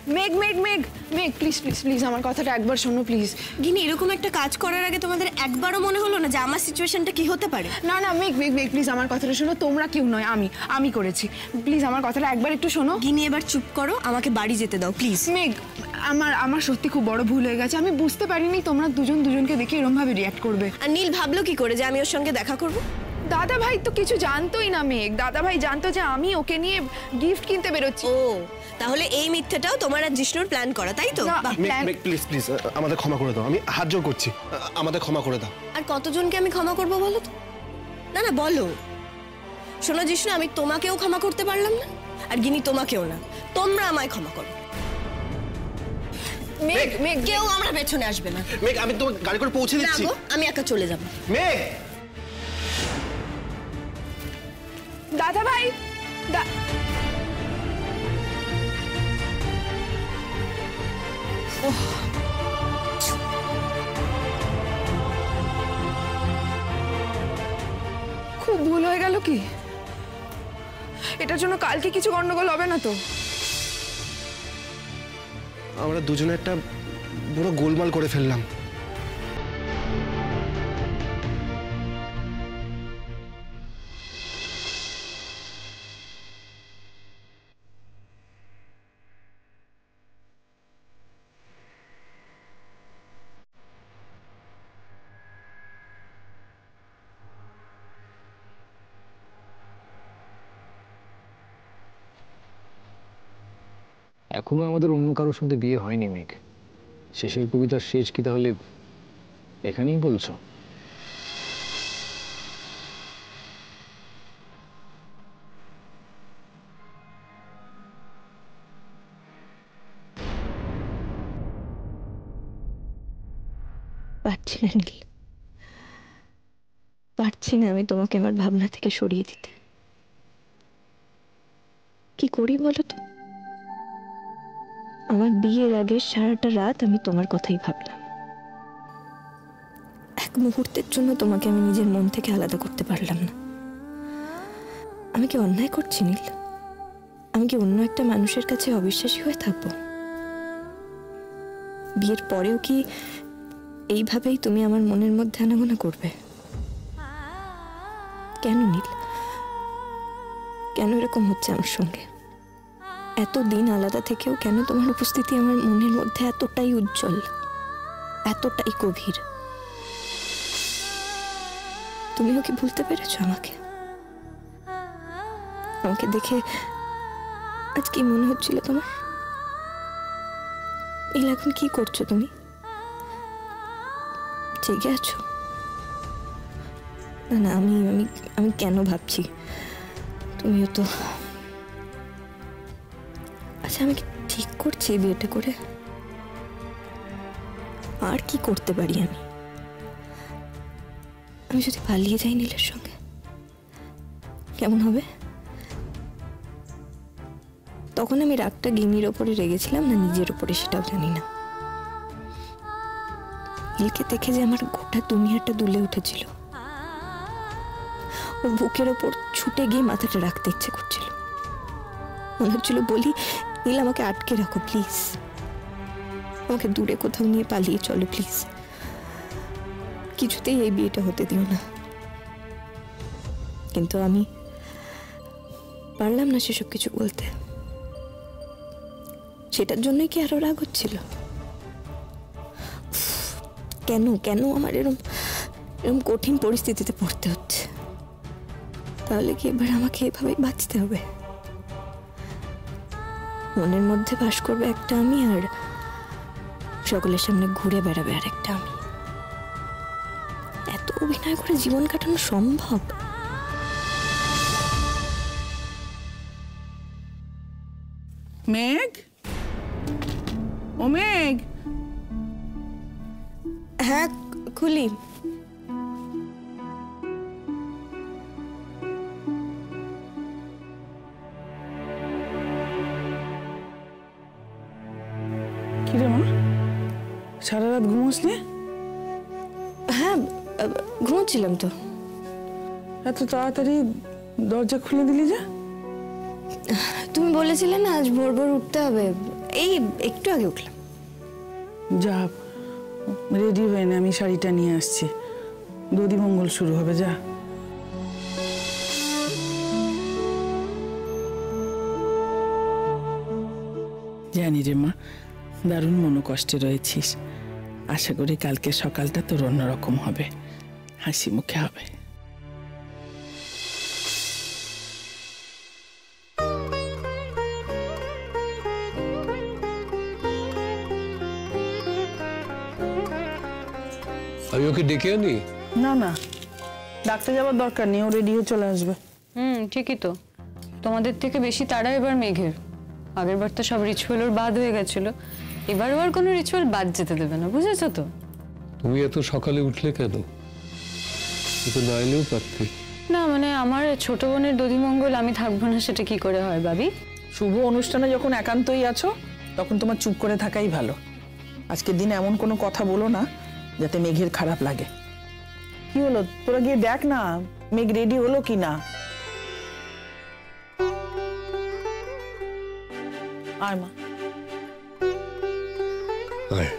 মেঘ মেঘ মেঘ মেঘ প্লিজ প্লিজ প্লিজ আমার কথাটা একবার শোনো প্লিজ। গিনি, এরকম একটা কাজ করার আগে তোমাদের একবারও মনে হলো না যে আমার সিচুয়েশনটা কি হতে পারে? না না মেঘ মেঘ মেঘ প্লিজ আমার কথাটা শোনো, তোমরা কেউ নয়, আমি করেছি, প্লিজ আমার কথাটা একবার একটু শোনো। গিনি এবার চুপ করো, আমাকে বাড়ি যেতে দাও প্লিজ। মেঘ আমার সত্যি খুব বড় ভুল হয়ে গেছে, আমি বুঝতে পারিনি তোমরা দুজন দুজনকে দেখে এরকম ভাবে রিঅ্যাক্ট করবে। আর নীল ভাবলো কি করে যে আমি ওর সঙ্গে দেখা করব? দাদা ভাই তো কিছু জানতোই না মেঘ, দাদা ভাই জানতো যে আমি ওকে নিয়ে গিফট কিনতে বেরোচ্ছি। ও তাহলে এই মিথ্যাটাও তোমার আর জিষ্ণুর প্ল্যান করা, তাই তো? মেঘ প্লিজ প্লিজ আমাদের ক্ষমা করে দাও, আমি হাত জোড় করছি, আমাদের ক্ষমা করে দাও। আর কতজনকে আমি ক্ষমা করবো বলো তো? না না বলো। শোনো জিষ্ণু, আমি তোমাকেও ক্ষমা করতে পারলাম না, আর গিনি তোমাকেও না, তোমরা আমায় ক্ষমা করো। মেঘ মেঘ কেউ আমরা পেছনে আসবে না। মেঘ আমি তোমার গাড়ি করে পৌঁছে দিচ্ছি। আমি একা চলে যাব। মেঘ দাদা ভাই খুব ভুল হয়ে গেল কি? এটার জন্য কালকে কিছু গন্ডগোল হবে না তো? আমরা দুজনে একটা বড় গোলমাল করে ফেললাম। এখনো আমাদের অন্য কারোর সঙ্গে বিয়ে হয়নি মেঘ। শেষের কবিতার শেষ কি তাহলে এখানেই বলছো? পারছি না নীল, পারছি না আমি তোমাকে আমার ভাবনা থেকে সরিয়ে দিতে। কি করি বলো তো? আমার বিয়ের আগে সারাটা রাত আমি তোমার কথাই ভাবলাম। এক মুহূর্তের জন্য তোমাকে আমি নিজের মন থেকে আলাদা করতে পারলাম না। আমি কি অন্যায় করছি নীল? আমি কি অন্য একটা মানুষের কাছে অবিশ্বাসী হয়ে থাকবো? বিয়ের পরেও কি এইভাবেই তুমি আমার মনের মধ্যে আনাগোনা করবে? কেন নীল, কেন এরকম হচ্ছে আমার সঙ্গে? এতদিন আলাদা থেকেও কেন তোমার উপস্থিতি আমার মনের মধ্যে এতটাই উজ্জ্বল, এতটাই গভীর? তুমিও কি ভুলতে পেরেছো আমাকে? আমাকে দেখে আজ কি মনে হচ্ছিল তোমার? নীল, এখন কি করছো তুমি? জেগে আছো? না না, আমি আমি আমি কেন ভাবছি তুমিও তো। আচ্ছা, আমি কি ঠিক করছি বিয়েটা করে? আর কি করতে পারি আমি? আমি যদি পালিয়ে যাই নীলের সঙ্গে কেমন হবে? তখন আমি রাগটা গিনির ওপরে রেগেছিলাম না নিজের ওপরে সেটাও জানি না। নীলকে দেখে যে আমার গোটা দুনিয়াটা দুলে উঠেছিল, ওর বুকের ওপর ছুটে গিয়ে মাথাটা রাখতে ইচ্ছে করছিল। মনে হচ্ছিল বলি, নীল আমাকে আটকে রাখো প্লিজ, আমাকে দূরে কোথাও নিয়ে পালিয়ে চলো প্লিজ, কিছুতেই এই বিয়েটা হতে দিও না। কিন্তু আমি পারলাম না সেসব কিছু বলতে। সেটার জন্যই কি আরো রাগ হচ্ছিল? কেন কেন আমার এরকম কঠিন পরিস্থিতিতে পড়তে হচ্ছে? তাহলে কি এবার আমাকে এভাবেই বাঁচতে হবে? মনের মধ্যে বাস করবে একটা আমি, আর সকলের সামনে ঘুরে বেড়াবে আর একটা আমি। এত অভিনয় করে জীবন কাটানো সম্ভব? মেঘ, ও মেঘ। হ্যাঁ খুলি। কিরে মা, সারা রাত ঘুমোসনি? হ্যাঁ ঘুমোচ্ছিলাম তো। এত তাড়াতাড়ি দরজা খুলে দিলি যে? তুমি বলেছিলে না আজ ভোর ভোর উঠতে হবে, এই একটু আগে উঠলাম। যা রেডি হয়ে না, আমি শাড়িটা নিয়ে আসছি, দধিমঙ্গল শুরু হবে। যা। জানি রে মা, দারুণ মনোকষ্টে রয়েছিস। আশা করি কালকে সকালটা তোর অন্যরকম হবে, হাসি মুখে হবে। আমি ওকে ডেকে আনি? না না, ডাক্তার যাওয়ার দরকার নেই, ও রেডি হয়ে চলে আসবে। ঠিকই তো। তোমাদের থেকে বেশি তারা এবার মেঘের। আগের বার তো সব রিচুয়াল ওর বাদ হয়ে গেছিল, এবারও আর কোনো রিচুয়াল বাদ যেতে দেবে না, বুঝেছো তো? তুমি এত সকালে উঠলে কেন? তো না এলেও পারতে। না মানে আমার ছোট বোনের দধিমঙ্গল আমি থাকবো না সেটা কি করে হয় ভাবি? শুভ অনুষ্ঠানে যখন একান্তই আছো তখন তোমার চুপ করে থাকাই ভালো। আজকের দিনে এমন কোনো কথা বলো না যাতে মেঘের খারাপ লাগে। কি হলো, তোরা গিয়ে দেখ না মেঘ রেডি হলো কি না। আয় মা। আয়।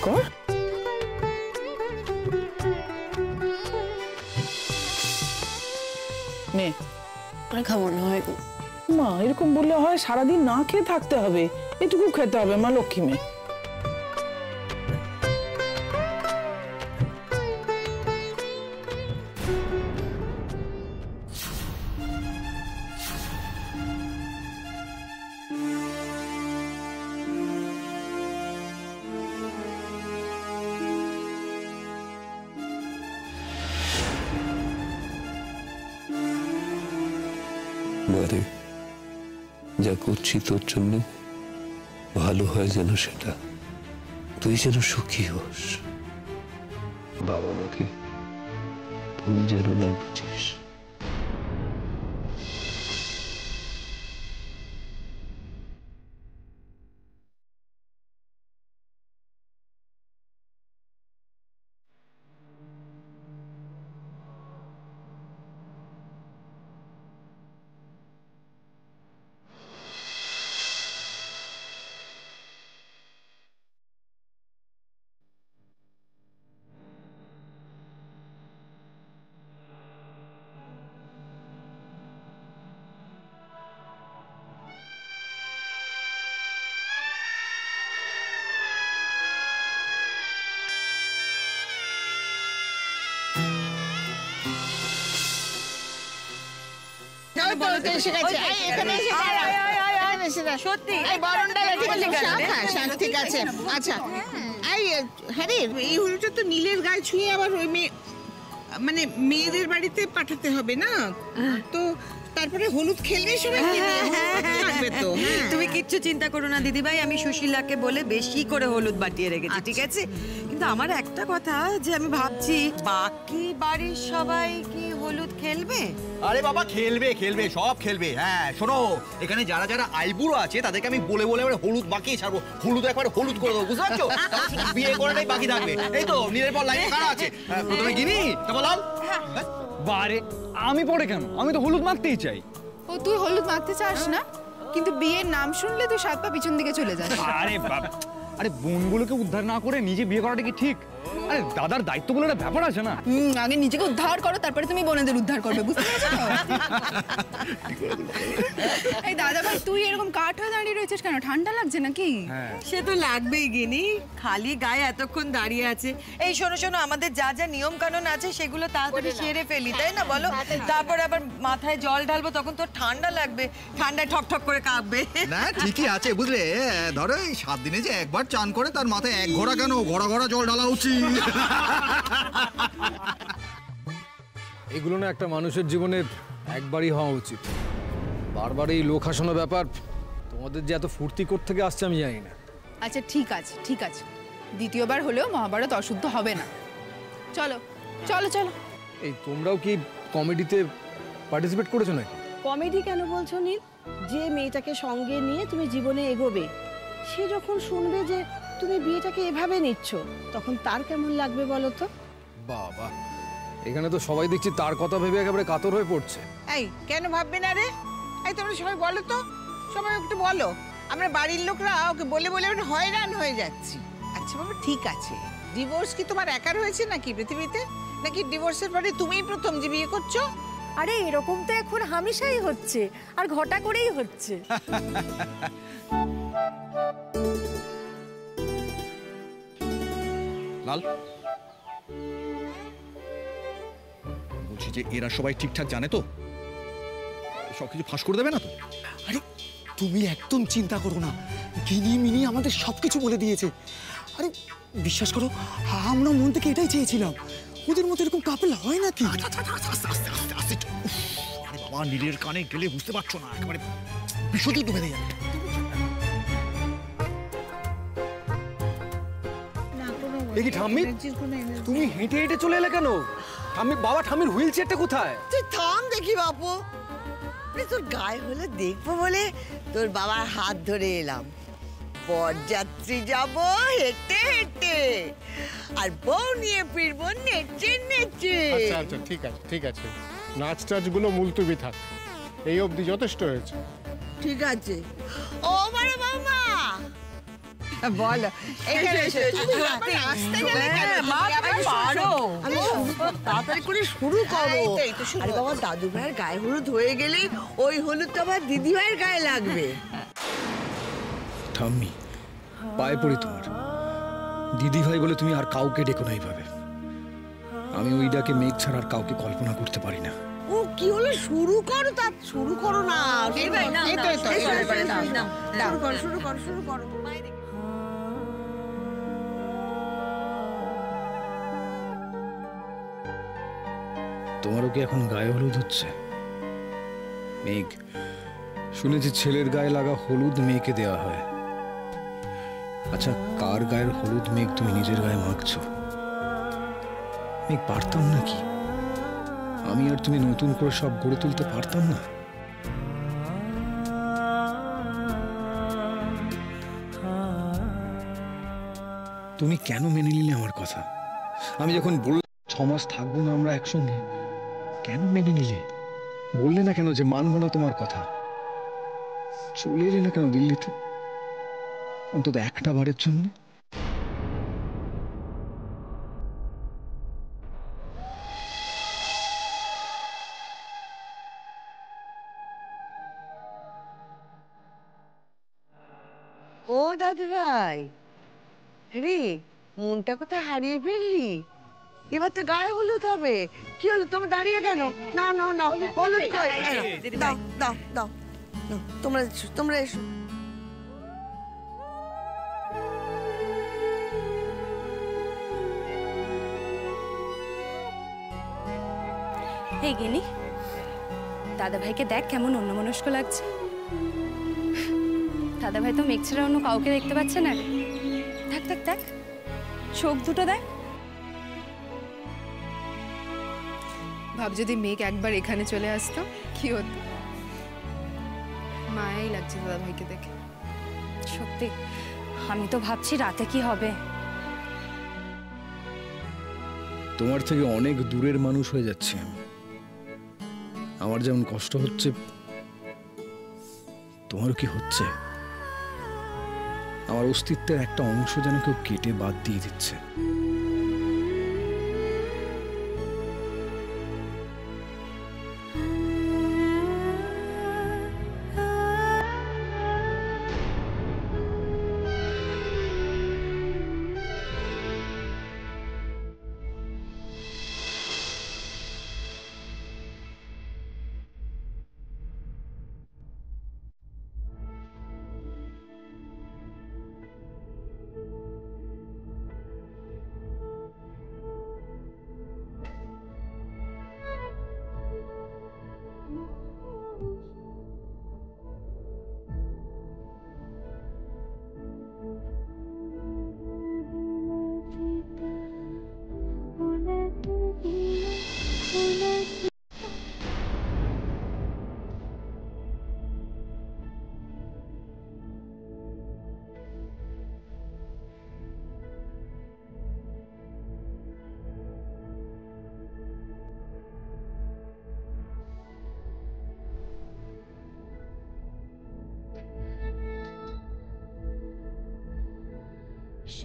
কর। নে। আর খাবো না হয় মা, এরকম বললে হয়? সারাদিন না খেয়ে থাকতে হবে, এটুকু খেতে হবে মা, লক্ষ্মী মেয়ে। মারে, যা করছি তোর জন্য ভালো হয় যেন, সেটা তুই যেন সুখী হোস। বাবা মাকে তুই যেন না বুঝিস। ঠিক আছে। আচ্ছা হ্যাঁ, এই হলুদটা তো নীলের গায়ে ছুঁয়ে আবার ওই মানে মেয়েদের বাড়িতে পাঠাতে হবে না তো, তারপরে হলুদ খেলবে সবাই। তুমি কিচ্ছু চিন্তা করো না দিদিভাই, আমি সুশীলাকে বলে বেশি করে হলুদ বাটিয়ে রেখেছি, ঠিক আছে? কিন্তু আমার একটা কথা, যে আমি ভাবছি বাকি বাড়ির সবাই কি হলুদ খেলবে? আরে বাবা, খেলবে খেলবে, সব খেলবে। হ্যাঁ শোনো, এখানে যারা যারা আইবুড়ো আছে তাদেরকে আমি বলে বলে এবার হলুদ বাকিয়ে ছাড়বো, হলুদ একবার হলুদ করে দেবো, বুঝতে পারছো? বিয়ে করাটাই বাকি থাকবে। এই তো নীলের পর লাইনে কারা আছে, প্রথমে গিনি, তারপর লাল। বারে আমি পরে কেন? আমি তো হলুদ মাখতেই চাই। ও তুই হলুদ মাখতে চাস না, কিন্তু বিয়ের নাম শুনলে তুই 7 পা পিছন দিকে চলে যাস। আরে বাবা, আরে বোনগুলোকে উদ্ধার না করে নিজে বিয়ে করাটা কি ঠিক? আরে দাদার দায়িত্ব বলে একটা ব্যাপার আছে না। আগে নিজেকে উদ্ধার করো, তারপরে তুমি বোনেদের উদ্ধার করবে, বুঝতে পেরেছো? এই দাদা ভাই, তুই এরকম কাঠ হয়ে দাঁড়িয়ে রয়েছিস কেন? ঠান্ডা লাগছে নাকি? সে তো লাগবেই গিনি, খালি গায়ে এতক্ষণ দাঁড়িয়ে আছে। এই শোনো শোনো, আমাদের যা যা নিয়ম কানুন আছে সেগুলো তাড়াতাড়ি সেরে ফেলি, তাই না বলো? তারপরে আবার মাথায় জল ঢালবো, তখন তো ঠান্ডা লাগবে, ঠান্ডায় ঠক ঠক করে কাঁপবে। না ঠিকই আছে, বুঝলে? ধরো এই 7 দিনে যে একবার চান করে তার মাথায় 1 ঘোড়া কেন, ঘোড়া ঘোড়া জল ঢালা উচিত। এগুলো না একটা মানুষের জীবনে একবারই হওয়া উচিত। বারবার এই লোক হাসানো ব্যাপার, তোমাদের যে এত ফুর্তি করতে থেকে আসছে আমি জানি না। আচ্ছা ঠিক আছে ঠিক আছে, দ্বিতীয়বার হলেও মহাভারত অশুদ্ধ হবে না। চলো চলো চলো। এই তোমরাও কি কমেডিতে পার্টিসিপেট করেছো নাকি? কমেডি কেন বলছো নীল? যে মেয়েটাকে সঙ্গে নিয়ে তুমি জীবনে এগোবে, সে যখন শুনবে যে তুমি বিয়েটাকে এভাবে নিচ্ছ, তখন তার কেমন লাগবে বলো তো? বাবা, এখানে তো সবাই দেখছি তার কথা ভেবে একেবারে কাতর হয়ে পড়ছে। এই কেন ভাববে না রে? এই তোমরা সবাই বলো তো, সবাই একটু বলো। আমরা বাড়ির লোকরা ওকে বলে বলে হয়রান হয়ে যাচ্ছি। আচ্ছা বাবা ঠিক আছে, ডিভোর্স কি তোমার একার হয়েছে নাকি পৃথিবীতে? নাকি ডিভোর্সের পরে তুমিই প্রথম যে বিয়ে করছো? আরে এরকম তো এখন হামেশাই হচ্ছে, আর ঘটা করেই হচ্ছে। লাল, বলছি যে এরা সবাই ঠিকঠাক জানে তো? সবকিছু ফাঁস করে দেবে না তো? আরে তুমি একদম চিন্তা করো না, গিনি মিনি আমাদের সবকিছু বলে দিয়েছে। আরে বিশ্বাস করো, আমরা মন থেকে এটাই চেয়েছিলাম, ওদের মতো এরকম কাপল হয় নাকি? আরে বাবা, নীলের কানে গেলে বুঝতে পারছো না, একেবারে বিশুদ্ধ ডুবে যাবে। দেখি ঠাম্মি, তুমি হেঁটে হেঁটে চলে এলে কেন? ঠাম্মি, বাবা ঠাম্মির হুইল চেয়ারটা কোথায়? তুই থাম দেখি বাপু, তোর গায়ে হলে দেখবো বলে তোর বাবার হাত ধরে এলাম। বরযাত্রী যাব হেঁটে হেঁটে, আর বউ নিয়ে ফিরবো নেচে নেচে। আচ্ছা আচ্ছা ঠিক আছে ঠিক আছে, নাচ টাচগুলো মুলতুবি থাক, এই অবধি যথেষ্ট হয়েছে। ঠিক আছে। ও বড় বৌমা বলো, এখানে এসো। আসতে গেলে কেন? তাড়াতাড়ি করে শুরু করো। আরে বাবা, দাদু ভাইয়ের গায়ে হলুদ হয়ে গেলেই ওই হলুদ তো আবার দিদি ভাইয়ের গায়ে লাগবে। ঠাম্মি, পায়ে পড়ি তোমার। দিদি ভাই বলে তুমি আর কাউকে ডেকো না এইভাবে। আমি ওই ডাকে মেঘ ছাড়া আর কাউকে কল্পনা করতে পারি না। ও কি হলো, শুরু করো, তা শুরু করো না। শুরু করো শুরু করো। তোমারও কি এখন গায়ে হলুদ হচ্ছে? মেঘ, শুনেছি ছেলের গায়ে লাগা হলুদ মেয়েকে দেওয়া হয়। আচ্ছা, কার গায়ের হলুদ মেঘ তুমি নিজের গায়ে মাখছো? মেঘ, পারতাম নাকি আমি আর তুমি নতুন করে সব গড়ে তুলতে পারতাম না? তুমি কেন মেনে নিলে আমার কথা? আমি যখন বললাম 6 মাস থাকবো না আমরা একসঙ্গে, কেন মেনে নিলে? বললে না কেন যে মানবো না তোমার কথা? চলে এলে না কেন দিল্লিতে, অন্তত একটা বারের জন্য? ও দাদু ভাই রে, মনটা কোথায় হারিয়ে ফেললি? এবার তো গায়ে হলুদ হবে। কি হলো, তোমার দাঁড়িয়ে কেন? না না না, হলুদ কই? দাও দাও দাও, তোমরা এসো, তোমরা এসো। এই গিনি, দাদা ভাইকে দেখ কেমন অন্যমনস্ক লাগছে। দাদা ভাই তো মেঘ ছাড়া অন্য কাউকে দেখতে পাচ্ছে না রে। দেখ দেখ দেখ, চোখ দুটো দেখ। ভাব যদি মেঘ একবার এখানে চলে আসতো কি হতো। মায়াই লাগছে দাদা ভাইকে দেখে। সত্যি, আমি তো ভাবছি রাতে কি হবে। তোমার থেকে অনেক দূরের মানুষ হয়ে যাচ্ছি আমি। আমার যেমন কষ্ট হচ্ছে, তোমারও কি হচ্ছে? আমার অস্তিত্বের একটা অংশ যেন কেউ কেটে বাদ দিয়ে দিচ্ছে। হ্যাঁ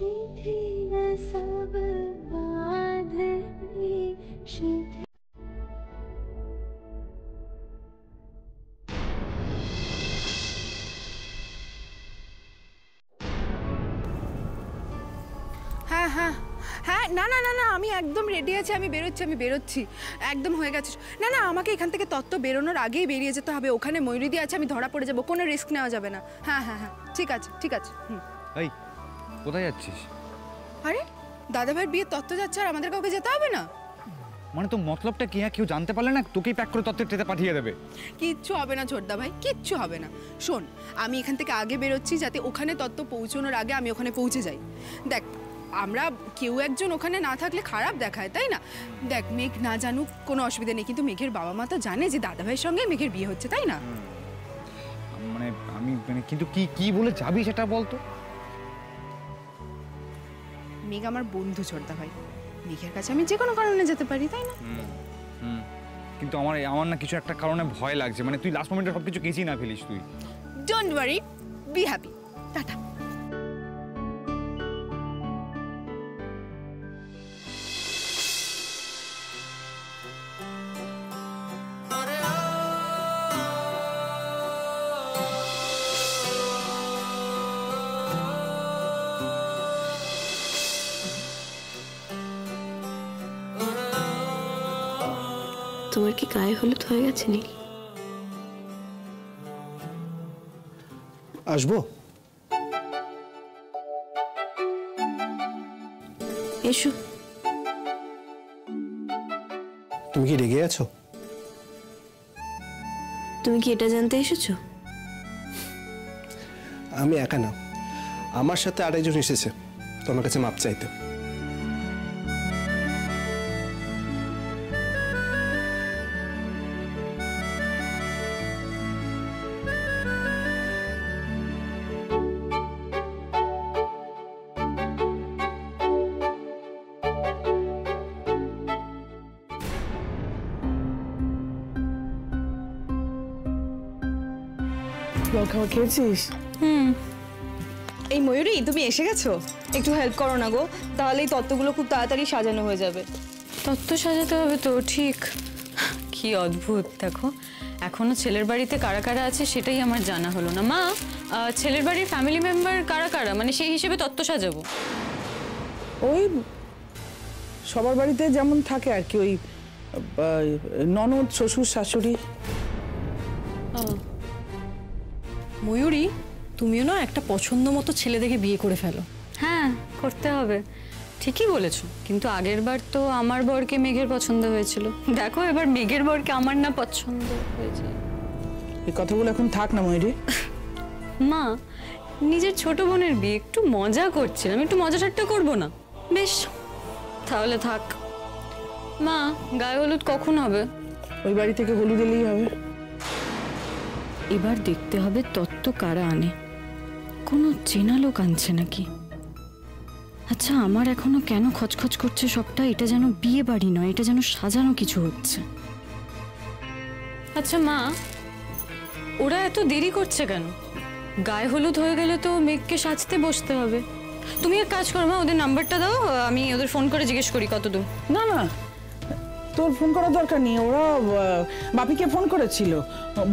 হ্যাঁ হ্যাঁ, না না না না, আমি একদম রেডি আছি, আমি বেরোচ্ছি একদম হয়ে গেছে। না না, আমাকে এখান থেকে তত্ত্ব বেরোনোর আগেই বেরিয়ে যেতে হবে। ওখানে ময়ূরীদি আছে, আমি ধরা পড়ে যাবো, কোনো রিস্ক নেওয়া যাবে না। হ্যাঁ হ্যাঁ হ্যাঁ, ঠিক আছে ঠিক আছে। এই কোথায় যাচ্ছিস? আরে দাদা ভাইয়ের বিয়ে তত্ত্ব যাচ্ছে আর আমাদের কাউকে যেতে হবে না? মানে তো মতলবটা কি? হ্যাঁ, কেউ জানতে পারলে না তোকেই প্যাক করে তত্ত্বের ট্রেতে পাঠিয়ে দেবে। কিচ্ছু হবে না ছোটদা ভাই, কিচ্ছু হবে না। শোন, আমি এখান থেকে আগে বেরোচ্ছি যাতে ওখানে তত্ত্ব পৌঁছানোর আগে আমি ওখানে পৌঁছে যাই। দেখ, আমরা কেউ একজন ওখানে না থাকলে খারাপ দেখায়, তাই না? দেখ, মেঘ না জানুক কোনো অসুবিধা নেই, কিন্তু মেঘের বাবা মা তো জানে যে দাদা ভাইয়ের সঙ্গে মেঘের বিয়ে হচ্ছে, তাই না? মানে আমি কিন্তু কি কি বলে যাবি সেটা বলতো। মেঘ আমার বন্ধু ছোটদা ভাই, মেঘের কাছে আমি যে কোনো কারণে যেতে পারি, তাই না? কিন্তু আমার না কিছু একটা কারণে ভয় লাগছে। মানে তুই লাস্ট মোমেন্টে সবকিছু কেচি না ফেলিস তুই। Don't worry, be happy, tata. তোমার কি গায়ে হলুদ হয়ে গেছে নীল? আসবো? এসো। তুমি কি রেগে আছো? তুমি কি এটা জানতে এসেছো? আমি একা না, আমার সাথে আরেকজন এসেছে তোমার কাছে মাপ চাইতে। খাওয়া খেয়েছিস? এই ময়ূরী, তুমি এসে গেছো? একটু হেল্প করো না গো, তাহলে এই তত্ত্বগুলো খুব তাড়াতাড়ি সাজানো হয়ে যাবে। তত্ত্ব সাজাতে হবে তো? ঠিক। কি অদ্ভুত, দেখো এখনো ছেলের বাড়িতে কারা কারা আছে সেটাই আমার জানা হলো না। মা, ছেলের বাড়ির ফ্যামিলি মেম্বার কারা কারা, মানে সেই হিসেবে তত্ত্ব সাজাবো। ওই সবার বাড়িতে যেমন থাকে আর কি, ওই ননদ, শ্বশুর, শাশুড়ি। ময়ূরী, তুমিও না একটা পছন্দ মতো ছেলে দেখে বিয়ে করে ফেলো। হ্যাঁ, করতে হবে, ঠিকই বলেছো। কিন্তু আগের বার তো আমার বরকে মেঘের পছন্দ হয়েছিল, দেখো এবার মেঘের বরকে আমার না পছন্দ হয়েছে। এই কথাগুলো এখন থাক না ময়ূরী। মা, নিজের ছোট বোনের বিয়ে, একটু মজা করছিলাম, একটু মজা ঠাট্টা করবো না? বেশ, তাহলে থাক। মা, গায়ে হলুদ কখন হবে? ওই বাড়ি থেকে হলুদ এলেই হবে। এবার দেখতে হবে তত্ত্ব কারা আনে, কোনো চেনা লোক আনছে নাকি। আচ্ছা, আমার এখনো কেন খচখচ করছে সবটা? এটা যেন বিয়ে বাড়ি নয়, এটা যেন সাজানো কিছু হচ্ছে। আচ্ছা মা, ওরা এত দেরি করছে কেন? গায়ে হলুদ হয়ে গেলে তো মেঘকে সাজতে বসতে হবে। তুমি এক কাজ করো মা, ওদের নাম্বারটা দাও, আমি ওদের ফোন করে জিজ্ঞেস করি কত দূর। না না, তোর ফোন করার দরকার নেই। ওরা বাপিকে ফোন করেছিল,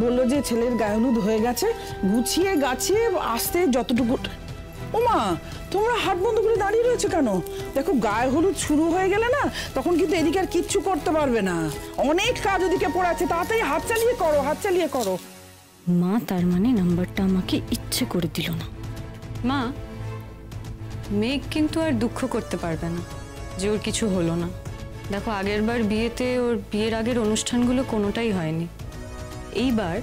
বললো যে ছেলের গায়ে হলুদ হয়ে গেছে, গুছিয়ে গাছিয়ে আসতে যতটুকু। ওমা, তোমরা হাত বন্ধ করে দাঁড়িয়ে রয়েছে কেন? দেখো, গায়ে হলুদ শুরু হয়ে গেলে না, তখন কিন্তু এদিকে আর কিচ্ছু করতে পারবে না। অনেক কাজ ওদিকে পড়ে আছে, তাড়াতাড়ি হাত চালিয়ে করো, হাত চালিয়ে করো। মা তার মানে নাম্বারটা আমাকে ইচ্ছে করে দিল না। মা, মেঘ কিন্তু আর দুঃখ করতে পারবে না যে ওর কিছু হলো না। দেখো, আগের বার বিয়েতে ওর বিয়ের আগের অনুষ্ঠানগুলো কোনোটাই হয়নি। এইবার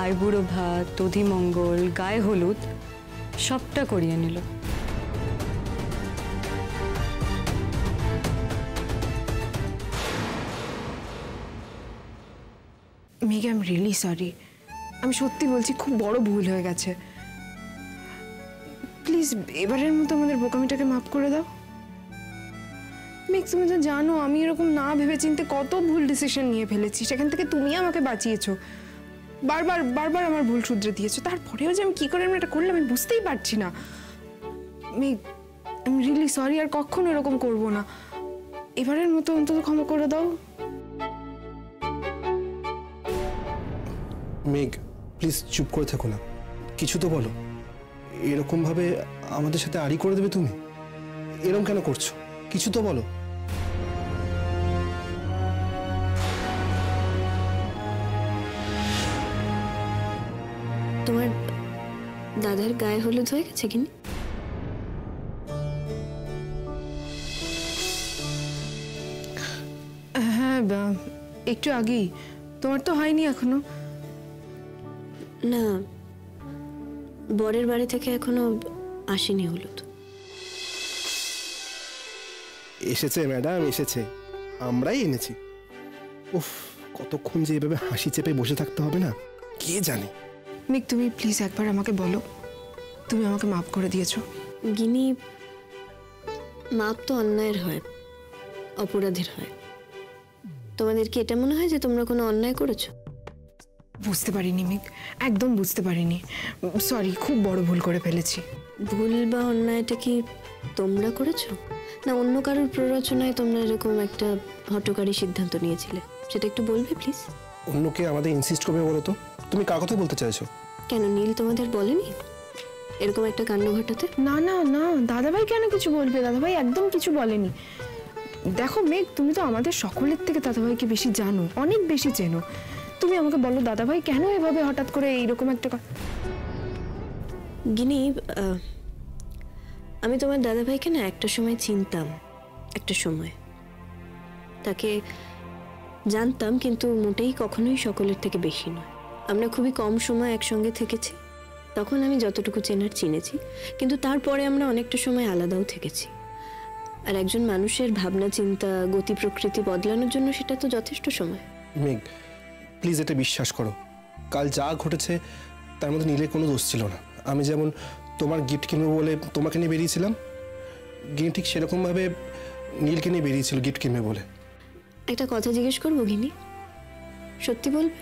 আইবুড়ো ভাত, দধিমঙ্গল, গায়ে হলুদ সবটা করিয়ে নিল। মেঘ, আই এম রিয়েলি সরি, আমি সত্যি বলছি, খুব বড় ভুল হয়ে গেছে। প্লিজ এবারের মতো আমাদের বোকামিটাকে মাফ করে দাও। মেঘ, তুমি তো জানো আমি এরকম না ভেবেচিন্তে কত ভুল ডিসিশন নিয়ে ফেলেছি, সেখান থেকে তুমি আমাকে বাঁচিয়েছো, বারবার আমার ভুল শুধরে দিয়েছো। তারপরেও যে আমি কি করে এটা করলাম আমি বুঝতেই পারছি না। মেঘ আমি রিয়েলি সরি, আর কখনো এরকম করবো না। এবারের মতো অন্তত ক্ষমা করে দাও। মেঘ প্লিজ চুপ করে থেকো না, কিছু তো বলো। এরকম ভাবে আমাদের সাথে আড়ি করে দেবে তুমি? এরকম কেন করছো? কিছু তো বলো। তোমার দাদার গায়ে হলুদ হয়ে গেছে কিনা? হ্যাঁ একটু আগেই। তোমার তো হয়নি এখনো? না, বরের বাড়ি থেকে এখনো আসেনি হলুদ। এসেছে ম্যাডাম, এসেছে, আমরাই এনেছি। উফ, কতক্ষণ যে এভাবে হাসি চেপে বসে থাকতে হবে না কে জানে। মেঘ তুমি প্লিজ একবার আমাকে বলো, তুমি আমাকে মাফ করে দিয়েছো? গিনি, মাপ তো অন্যায়ের হয়, অপরাধের হয়। তোমাদের কি এটা মনে হয় যে তোমরা কোনো অন্যায় করেছো? বুঝতে পারিনি মেঘ, একদম বুঝতে পারিনি, সরি, খুব বড় ভুল করে ফেলেছি। ভুল বা অন্যায়টা কি তোমরা করেছো, না অন্য কারোর প্ররোচনায় তোমরা এরকম একটা হঠকারী সিদ্ধান্ত নিয়েছিলে? সেটা একটু বলবে প্লিজ। অন্যকে আমাদের ইনসিস্ট করবে বলো তো? তুমি কার কথা বলতে চাইছো? কেন, নীল তোমাদের বলেনি এরকম একটা কাণ্ড ঘটাতে? না না না, দাদাভাই কেন কিছু বলবে? দাদাভাই একদম কিছু বলেনি। দেখো মেঘ, তুমি তো আমাদের সকলের থেকে দাদাভাইকে বেশি জানো, অনেক বেশি চেনো। তুমি আমাকে বলো দাদাভাই কেন এভাবে হঠাৎ করে এইরকম একটা গিনি, আমি তোমার দাদাভাইকে না একটা সময় চিনতাম, একটা সময় তাকে জানতাম, কিন্তু মোটেই কখনোই সকলের থেকে বেশি নয়। আমরা খুবই কম সময় একসঙ্গে থেকেছি, তখন আমি যতটুকু চেনার চিনেছি, কিন্তু তারপরে আমরা অনেকটা সময় আলাদাও থেকেছি। আর একজন মানুষের ভাবনা চিন্তা গতি প্রকৃতি বদলানোর জন্য সেটা তো যথেষ্ট সময়। মেঘ প্লিজ এটা বিশ্বাস করো, কাল যা ঘটেছে তার মধ্যে নীলের কোনো দোষ ছিল না। আমি যেমন তোমার গিফট কিনবো বলে তোমাকে নিয়ে বেরিয়েছিলাম, গিনি ঠিক সেরকমভাবে নীলকে নিয়ে বেরিয়েছিল গিফট কিনবে বলে। একটা কথা জিজ্ঞেস করবো গিনি, সত্যি বলবে?